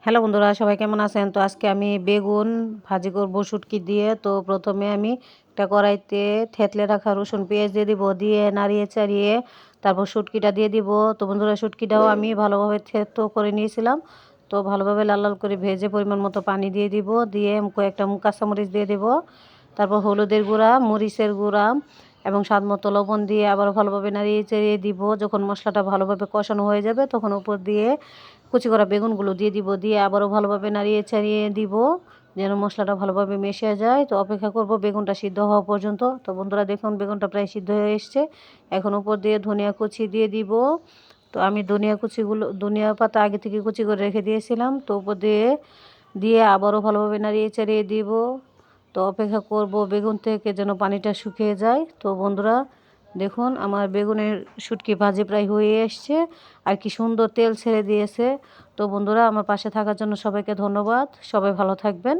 Hello বন্ধুরা, সবাই কেমন আছেন? তো আজকে আমি বেগুন ভাজি করব শুটকি দিয়ে। তো প্রথমে আমি একটা কড়াইতে থেতলে রাখা রসুন পেঁয়াজ দিয়ে দিব, দিয়ে নাড়িয়ে চাড়িয়ে তারপর শুটকিটা দিয়ে দিব। তো বন্ধুরা, শুটকিটাও আমি ভালোভাবে থেতো করে নিয়েছিলাম। তো ভালোভাবে লাল লাল করে ভেজে পরিমাণ মতো পানি দিয়ে দিব, দিয়ে কয়েকটা কাঁচামরিচ দিয়ে দিব। তারপর হলুদের গুঁড়া, মরিচের গুঁড়া এবং স্বাদ মতো লবণ দিয়ে আবার ভালোভাবে নাড়িয়ে চাড়িয়ে দিব। যখন মশলাটা ভালোভাবে কষানো হয়ে যাবে তখন উপর দিয়ে কুচি করা বেগুনগুলো দিয়ে দিব, দিয়ে আবারও ভালোভাবে নাড়িয়ে চাড়িয়ে দিব যেন মশলাটা ভালোভাবে মিশে যায়। তো অপেক্ষা করব বেগুনটা সিদ্ধ হওয়া পর্যন্ত। তো বন্ধুরা দেখুন, বেগুনটা প্রায় সিদ্ধ হয়ে এসছে। এখন উপর দিয়ে ধনিয়া কুচি দিয়ে দিব। তো আমি ধনিয়া পাতা আগে থেকে কুচি করে রেখে দিয়েছিলাম। তো উপর দিয়ে দিয়ে আবারও ভালোভাবে নাড়িয়ে চাড়িয়ে দিব। তো অপেক্ষা করব বেগুন থেকে যেন পানিটা শুকিয়ে যায়। তো বন্ধুরা দেখুন, আমার বেগুনের শুটকি ভাজি প্রায় হয়ে এসছে, আর কি সুন্দর তেল ছেড়ে দিয়েছে। তো বন্ধুরা, আমার পাশে থাকার জন্য সবাইকে ধন্যবাদ। সবাই ভালো থাকবেন।